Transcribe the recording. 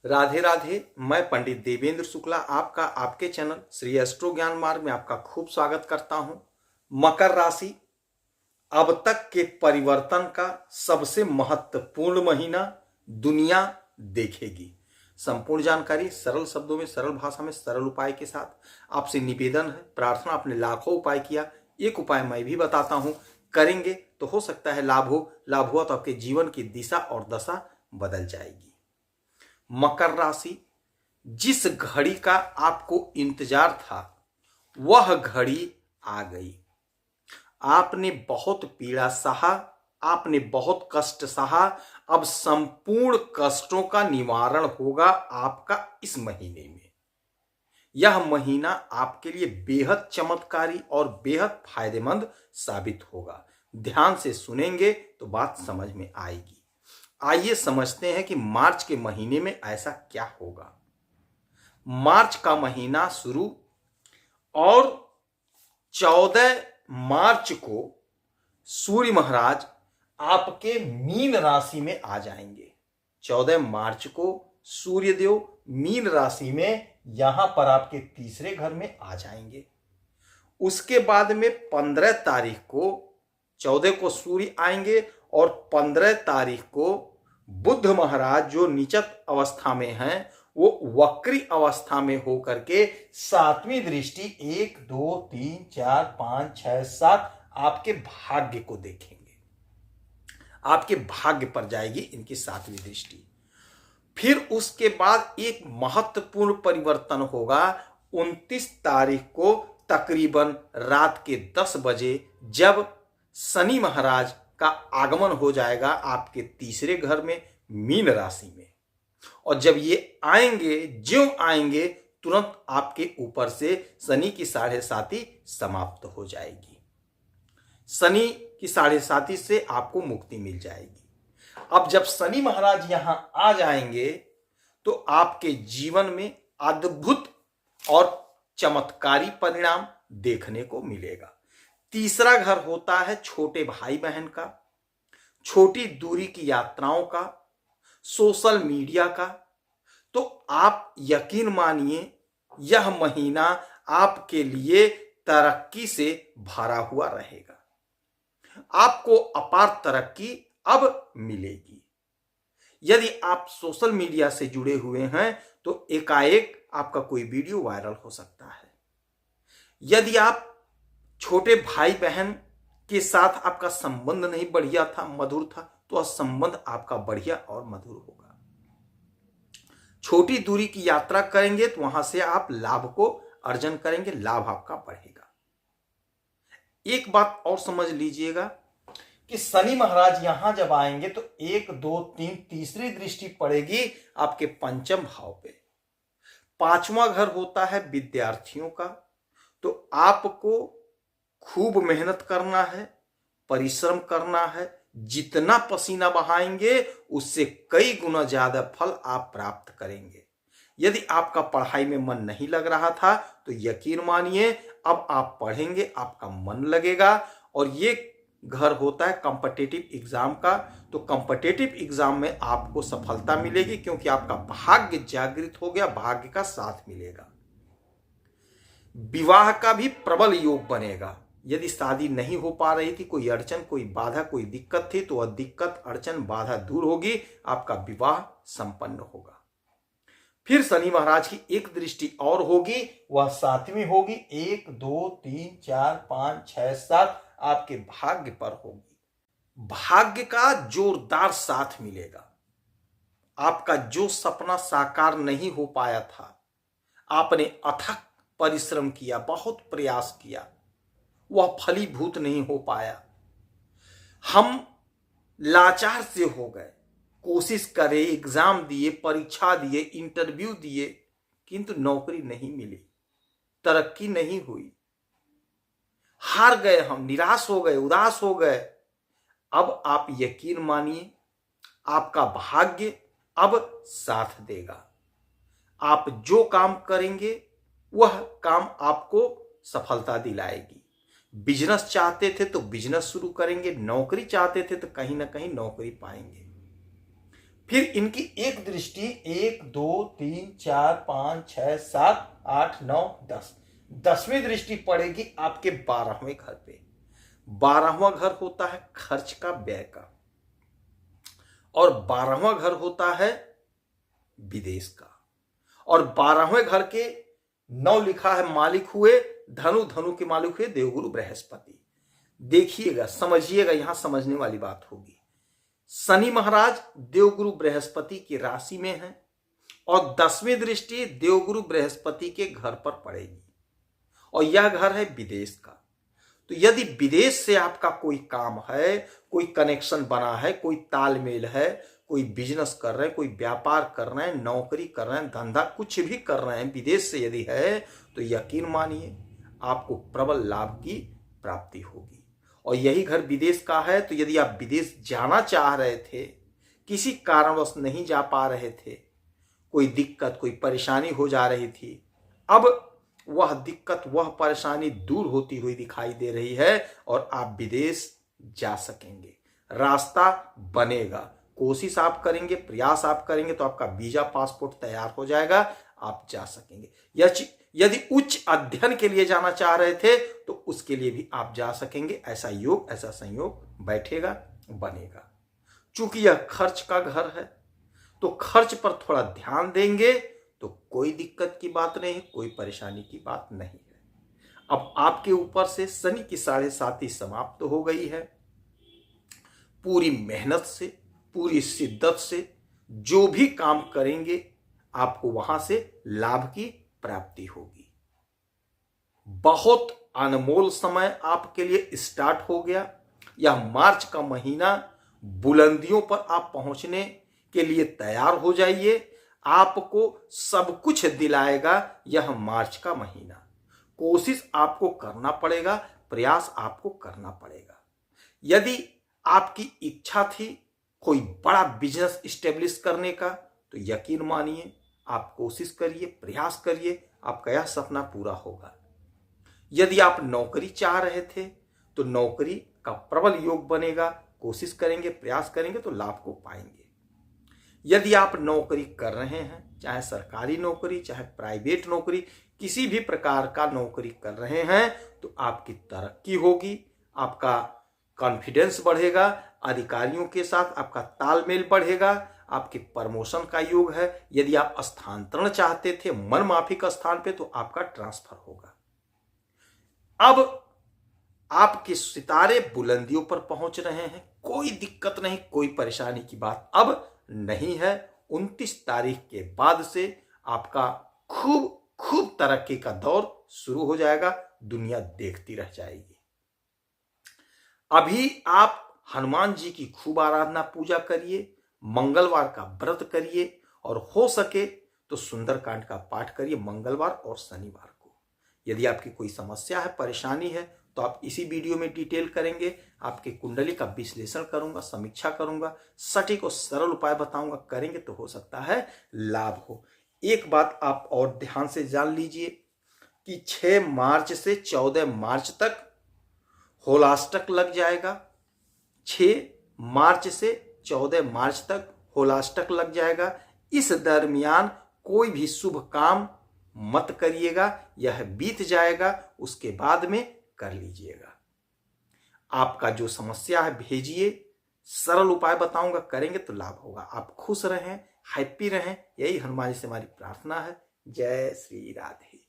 राधे राधे। मैं पंडित देवेंद्र शुक्ला आपका आपके चैनल श्री एस्ट्रो ज्ञान मार्ग में आपका खूब स्वागत करता हूं। मकर राशि अब तक के परिवर्तन का सबसे महत्वपूर्ण महीना दुनिया देखेगी। संपूर्ण जानकारी सरल शब्दों में, सरल भाषा में, सरल उपाय के साथ आपसे निवेदन है, प्रार्थना। आपने लाखों उपाय किया, एक उपाय मैं भी बताता हूं, करेंगे तो हो सकता है लाभ हो। लाभ हुआ तो आपके जीवन की दिशा और दशा बदल जाएगी। मकर राशि, जिस घड़ी का आपको इंतजार था वह घड़ी आ गई। आपने बहुत पीड़ा सहा, आपने बहुत कष्ट सहा। अब संपूर्ण कष्टों का निवारण होगा आपका इस महीने में। यह महीना आपके लिए बेहद चमत्कारी और बेहद फायदेमंद साबित होगा। ध्यान से सुनेंगे तो बात समझ में आएगी। आइए समझते हैं कि मार्च के महीने में ऐसा क्या होगा। मार्च का महीना शुरू और 14 मार्च को सूर्य महाराज आपके मीन राशि में आ जाएंगे। 14 मार्च को सूर्यदेव मीन राशि में यहां पर आपके तीसरे घर में आ जाएंगे। उसके बाद में 15 तारीख को, 14 को सूर्य आएंगे और 15 तारीख को बुध महाराज जो नीचत अवस्था में हैं वो वक्री अवस्था में होकर के 7वीं दृष्टि 1 2 3 4 5 6 7 आपके भाग्य को देखेंगे। आपके भाग्य पर जाएगी इनकी 7वीं दृष्टि। फिर उसके बाद एक महत्वपूर्ण परिवर्तन होगा 29 तारीख को तकरीबन रात के 10 बजे, जब शनि महाराज का आगमन हो जाएगा आपके तीसरे घर में मीन राशि में। और जब ये आएंगे, ज्यों आएंगे तुरंत आपके ऊपर से शनि की 7.5 समाप्त हो जाएगी। शनि की 7.5 से आपको मुक्ति मिल जाएगी। अब जब शनि महाराज यहां आ जाएंगे तो आपके जीवन में अद्भुत और चमत्कारी परिणाम देखने को मिलेगा। तीसरा घर होता है छोटे भाई बहन का, छोटी दूरी की यात्राओं का, सोशल मीडिया का। तो आप यकीन मानिए यह महीना आपके लिए तरक्की से भरा हुआ रहेगा। आपको अपार तरक्की अब मिलेगी। यदि आप सोशल मीडिया से जुड़े हुए हैं तो एकाएक आपका कोई वीडियो वायरल हो सकता है। यदि आप छोटे भाई बहन के साथ आपका संबंध नहीं बढ़िया था, मधुर था, तो वह संबंध आपका बढ़िया और मधुर होगा। छोटी दूरी की यात्रा करेंगे तो वहां से आप लाभ को अर्जन करेंगे, लाभ आपका बढ़ेगा। एक बात और समझ लीजिएगा कि शनि महाराज यहां जब आएंगे तो 1 2 3 तीसरी दृष्टि पड़ेगी आपके पंचम भाव पे। 5वां घर होता है विद्यार्थियों का। तो आपको खूब मेहनत करना है, परिश्रम करना है। जितना पसीना बहाएंगे उससे कई गुना ज्यादा फल आप प्राप्त करेंगे। यदि आपका पढ़ाई में मन नहीं लग रहा था तो यकीन मानिए अब आप पढ़ेंगे, आपका मन लगेगा। और ये घर होता है कॉम्पिटिटिव एग्जाम का। तो कॉम्पिटिटिव एग्जाम में आपको सफलता मिलेगी क्योंकि आपका भाग्य जागृत हो गया, भाग्य का साथ मिलेगा। विवाह का भी प्रबल योग बनेगा। यदि शादी नहीं हो पा रही थी, कोई अड़चन, कोई बाधा, कोई दिक्कत थी, तो वह दिक्कत, अड़चन, बाधा दूर होगी, आपका विवाह संपन्न होगा। फिर शनि महाराज की एक दृष्टि और होगी, वह 7वीं होगी। 1 2 3 4 5 6 7 आपके भाग्य पर होगी। भाग्य का जोरदार साथ मिलेगा। आपका जो सपना साकार नहीं हो पाया था, आपने अथक परिश्रम किया, बहुत प्रयास किया, वह फलीभूत नहीं हो पाया। हम लाचार से हो गए, कोशिश करे, एग्जाम दिए, परीक्षा दिए, इंटरव्यू दिए, किंतु नौकरी नहीं मिली, तरक्की नहीं हुई, हार गए, हम निराश हो गए, उदास हो गए। अब आप यकीन मानिए आपका भाग्य अब साथ देगा। आप जो काम करेंगे वह काम आपको सफलता दिलाएगी। बिजनेस चाहते थे तो बिजनेस शुरू करेंगे, नौकरी चाहते थे तो कहीं ना कहीं नौकरी पाएंगे। फिर इनकी एक दृष्टि 1 2 3 4 5 6 7 8 9 10, 10वीं दृष्टि पड़ेगी आपके 12वें घर पे। 12वां घर होता है खर्च का, व्यय का, और 12वां घर होता है विदेश का। और 12वें घर के 9 लिखा है मालिक हुए धनु, धनु के मालिक हुए देवगुरु बृहस्पति। देखिएगा, समझिएगा, यहां समझने वाली बात होगी। शनि महाराज देवगुरु बृहस्पति की राशि में है और 10वीं दृष्टि देवगुरु बृहस्पति के घर पर पड़ेगी और यह घर है विदेश का। तो यदि विदेश से आपका कोई काम है, कोई कनेक्शन बना है, कोई तालमेल है, कोई बिजनेस कर रहे हैं, कोई व्यापार कर रहे हैं, नौकरी कर रहे हैं, धंधा कुछ भी कर रहे हैं, विदेश से यदि है तो यकीन मानिए आपको प्रबल लाभ की प्राप्ति होगी। और यही घर विदेश का है, तो यदि आप विदेश जाना चाह रहे थे, किसी कारणवश नहीं जा पा रहे थे, कोई दिक्कत, कोई परेशानी हो जा रही थी, अब वह दिक्कत, वह परेशानी दूर होती हुई दिखाई दे रही है और आप विदेश जा सकेंगे। रास्ता बनेगा, कोशिश आप करेंगे, प्रयास आप करेंगे तो आपका वीजा पासपोर्ट तैयार हो जाएगा, आप जा सकेंगे। यदि उच्च अध्ययन के लिए जाना चाह रहे थे तो उसके लिए भी आप जा सकेंगे। ऐसा योग, ऐसा संयोग बैठेगा, बनेगा। चूंकि यह खर्च का घर है तो खर्च पर थोड़ा ध्यान देंगे तो कोई दिक्कत की बात नहीं, कोई परेशानी की बात नहीं है। अब आपके ऊपर से शनि की 7.5 समाप्त हो गई है। पूरी मेहनत से, पूरी शिद्दत से जो भी काम करेंगे आपको वहां से लाभ की प्राप्ति होगी। बहुत अनमोल समय आपके लिए स्टार्ट हो गया। यह मार्च का महीना, बुलंदियों पर आप पहुंचने के लिए तैयार हो जाइए। आपको सब कुछ दिलाएगा यह मार्च का महीना। कोशिश आपको करना पड़ेगा, प्रयास आपको करना पड़ेगा। यदि आपकी इच्छा थी कोई बड़ा बिजनेस स्टेब्लिश करने का तो यकीन मानिए आप कोशिश करिए, प्रयास करिए, आपका यह सपना पूरा होगा। यदि आप नौकरी चाह रहे थे तो नौकरी का प्रबल योग बनेगा, कोशिश करेंगे, प्रयास करेंगे तो लाभ को पाएंगे। यदि आप नौकरी कर रहे हैं, चाहे सरकारी नौकरी, चाहे प्राइवेट नौकरी, किसी भी प्रकार का नौकरी कर रहे हैं तो आपकी तरक्की होगी, आपका कॉन्फिडेंस बढ़ेगा, अधिकारियों के साथ आपका तालमेल बढ़ेगा, आपके प्रमोशन का योग है। यदि आप स्थानांतरण चाहते थे मन माफिक स्थान पे तो आपका ट्रांसफर होगा। अब आपके सितारे बुलंदियों पर पहुंच रहे हैं, कोई दिक्कत नहीं, कोई परेशानी की बात अब नहीं है। 29 तारीख के बाद से आपका खूब खूब तरक्की का दौर शुरू हो जाएगा, दुनिया देखती रह जाएगी। अभी आप हनुमान जी की खूब आराधना पूजा करिए, मंगलवार का व्रत करिए और हो सके तो सुंदरकांड का पाठ करिए मंगलवार और शनिवार को। यदि आपकी कोई समस्या है, परेशानी है तो आप इसी वीडियो में डिटेल करेंगे, आपके कुंडली का विश्लेषण करूंगा, समीक्षा करूंगा, सटीक और सरल उपाय बताऊंगा, करेंगे तो हो सकता है लाभ हो। एक बात आप और ध्यान से जान लीजिए कि 6 मार्च से 14 मार्च तक होलाष्टक लग जाएगा। 6 मार्च से 14 मार्च तक होलाष्टक लग जाएगा। इस दरमियान कोई भी शुभ काम मत करिएगा, यह बीत जाएगा, उसके बाद में कर लीजिएगा। आपका जो समस्या है भेजिए, सरल उपाय बताऊंगा, करेंगे तो लाभ होगा। आप खुश रहें, हैप्पी रहें, यही हनुमान जी से हमारी प्रार्थना है। जय श्री राधे।